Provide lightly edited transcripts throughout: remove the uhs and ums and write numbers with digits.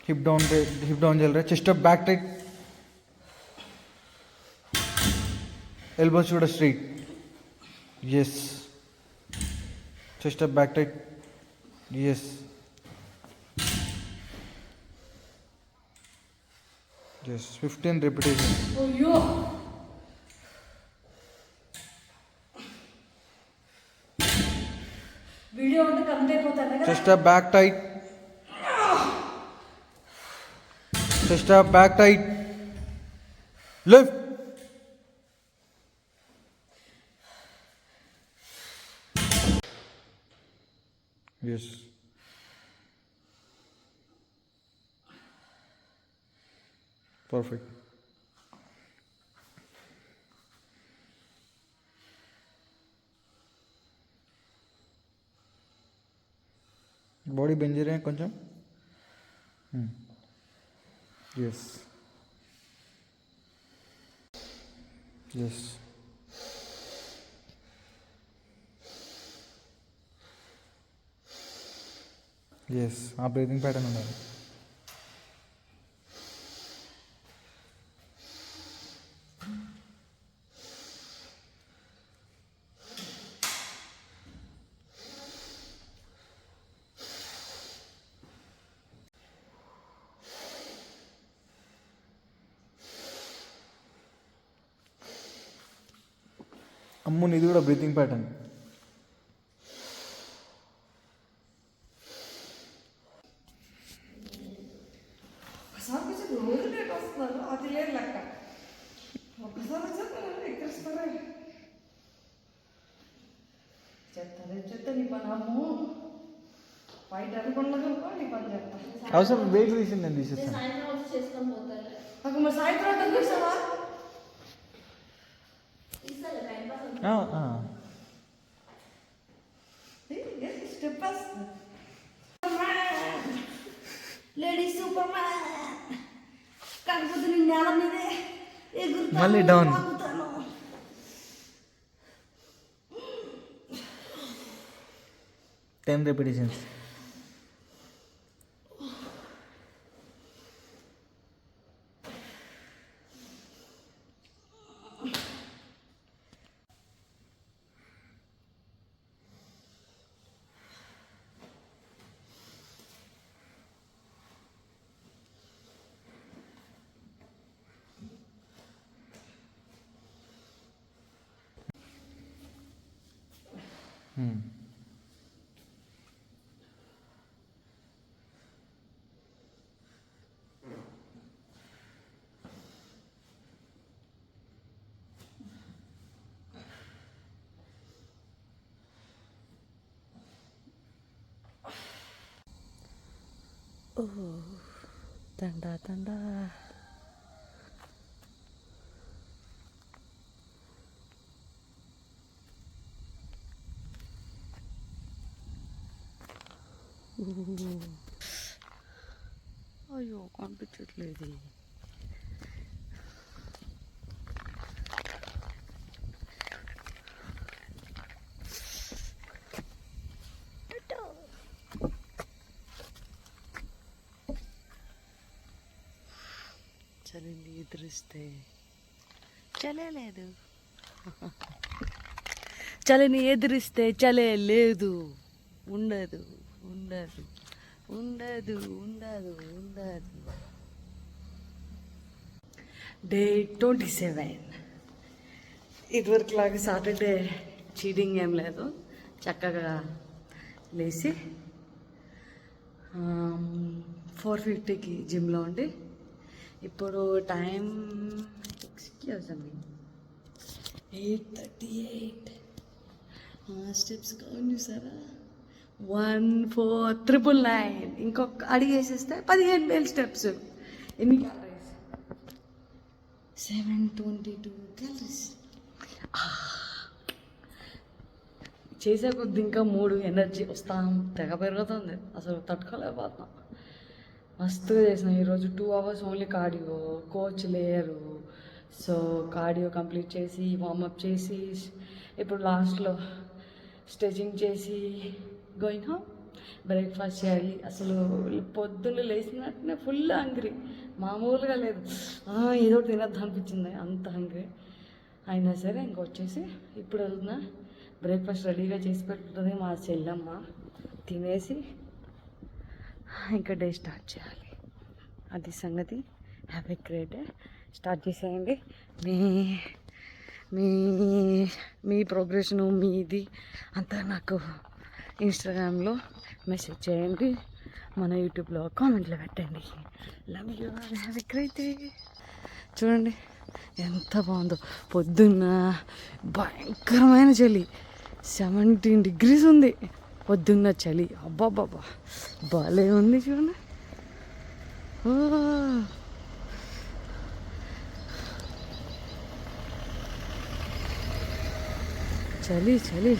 Hip down चल रहा है. Chest up back tight. Elbow shoulder straight. Yes. Chest up back tight. Yes. Yes. 15 repetitions. Oh yo. Video on the complete అయిపోతానే కదా. Chest up back tight. Chest up back tight. Lift. Yes. Perfect. Body bend చేయరా కొంచెం. Yes yes yes ఆ breathing pattern ఉండాలి. అమ్ముని ఇది కూడా breathing pattern. ఒకసారి కొంచెం రోజు లేట్ వస్తున్నారు, అది లేదు లెక్క. ఒకసారి వచ్చారు ఎక్కడిస్తారా చెత్త నీ పని. అమ్ము బయట అనుకుండా నీ పని చెప్తా. అవసరం వెయిట్ తీసింది నేను తీసేస్తాను. నాకు మరి సాయంత్రం అంతా చూసావా? Step ladies super man. కాకపోతే నేను నేల మీదే ఎగురుతాను, మళ్ళీ డౌన్. ఆగుతాను. 10 repetitions. తండా తండా. అయ్యో కనిపించట్లేదు. చలిని ఎదురిస్తే చలేదు, చలిని ఎదిరిస్తే చలే లేదు. ఉండదు ఉండదు ఉండదు ఉండదు ఉండదు. డే 27. ఇదివరకు లాగా సాటర్డే చీటింగ్ ఏం లేదు. చక్కగా లేచి 4:50కి జిమ్లో ఉండి ఇప్పుడు టైం 8:38. స్టెప్స్ కౌంట్ చూసారా? 14,999. ఇంకొక అడిగేసేస్తే 15,000 స్టెప్స్. ఎన్ని క్యాలరీస్? 722 క్యాలరీస్. చేసే కొద్ది ఇంకా 3 ఎనర్జీ వస్తాం, తెగ పెరుగుతుంది. అసలు తట్టుకోలేకపోతున్నాం. మస్తుగా చేసినాం ఈరోజు. 2 hours ఓన్లీ కార్డియో. కోచ్ లేరు, సో కార్డియో కంప్లీట్ చేసి వార్మప్ చేసి ఇప్పుడు లాస్ట్లో స్ట్రెచింగ్ చేసి గోయింగ్ హోమ్. బ్రేక్ఫాస్ట్ చేయాలి. అసలు పొద్దున్న లేచినట్టునే ఫుల్ హంగ్రీ, మామూలుగా లేదు. ఏదో ఒకటి తినద్దు అనిపించింది, అంత హంగ్రీ. అయినా సరే ఇంకొచ్చేసి ఇప్పుడు వెళ్తున్నా. బ్రేక్ఫాస్ట్ రెడీగా చేసి పెట్టుకుంటుంది మా చెల్లమ్మ. తినేసి ఇంకా డే స్టార్ట్ చేయాలి. అది సంగతి. Have a great day. Start చేసేయండి. మీ మీ మీ ప్రోగ్రెషను మీది అంతా నాకు ఇన్స్టాగ్రామ్లో మెసేజ్ చేయండి, మన యూట్యూబ్లో కామెంట్లో పెట్టండి. Love you, have a great day. చూడండి ఎంత బాగుందో. పొద్దున్న భయంకరమైన చలి, 17 degrees ఉంది పొద్దున్న చలి. అబ్బాబ్బాబ్బా భలే ఉంది చూడండి. చలి చలి.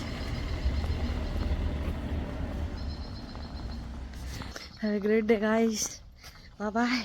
Have a great day guys. Bye.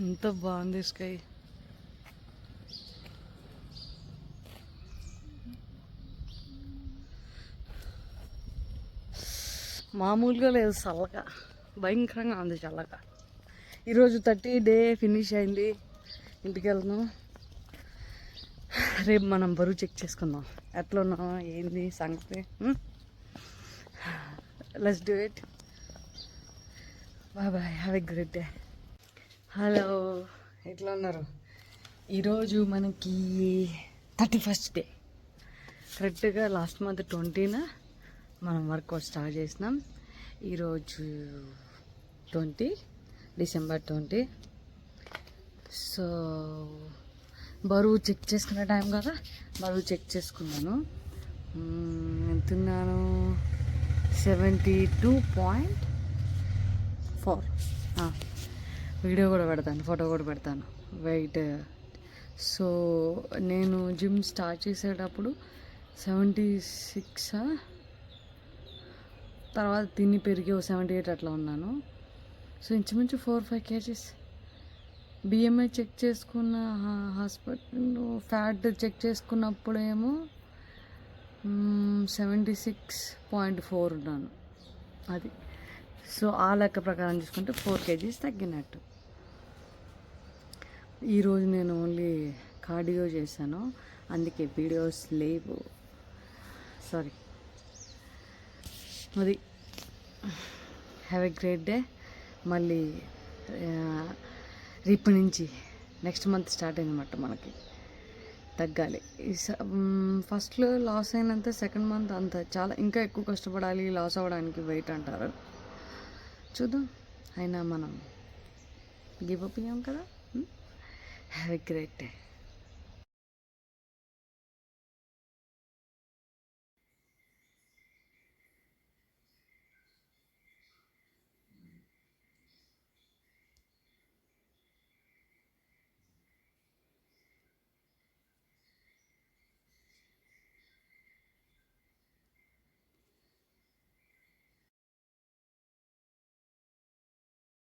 ఎంత బాగుంది స్కై. మామూలుగా లేదు, చల్లగా, భయంకరంగా ఉంది చల్లగా. ఈరోజు 30 డే ఫినిష్ అయింది, ఇంటికి వెళ్తున్నాం. రేపు మనం బరువు చెక్ చేసుకుందాం, ఎట్లా ఉన్నాం ఏంది సంగతి. Let's do it. Bye bye, have a great day. Hello, ఎట్లా ఉన్నారు? ఈరోజు మనకి 31st డే, కరెక్ట్గా లాస్ట్ మంత్ 20న మనం వర్కౌట్ స్టార్ట్ చేసినాం. ఈరోజు 20 డిసెంబర్ 20. సో బరువు చెక్ చేసుకునే టైం కదా, బరువు చెక్ చేసుకున్నాను. ఎంతున్నాను? 72.4. వీడియో కూడా పెడతాను, ఫోటో కూడా పెడతాను, వెయిట్. సో నేను జిమ్ స్టార్ట్ చేసేటప్పుడు 76, తర్వాత తిని పెరిగి 78 అట్లా ఉన్నాను. సో ఇంచుమించు 4-5 kgs. బిఎంఐ చెక్ చేసుకున్న హాస్పిటల్లో ఫ్యాట్ చెక్ చేసుకున్నప్పుడేమో 76.4 ఉన్నాను. అది సో ఆ లెక్క ప్రకారం చూసుకుంటే 4 kgs తగ్గినట్టు. ఈరోజు నేను ఓన్లీ కార్డియో చేశాను, అందుకే వీడియోస్ లేవు, సారీ. అది హ్యావ్ ఎ గ్రేట్ డే. మళ్ళీ రేపటి నుంచి నెక్స్ట్ మంత్ స్టార్ట్ అయిందన్నమాట, మనకి తగ్గాలి. ఫస్ట్లో లాస్ అయినంత సెకండ్ మంత్ అంత చాలా ఇంకా ఎక్కువ కష్టపడాలి లాస్ అవ్వడానికి, వెయిట్ అంటారు. చూద్దాం, అయినా మనం గివ్ అప్ అయ్యాం కదా. Have a great day.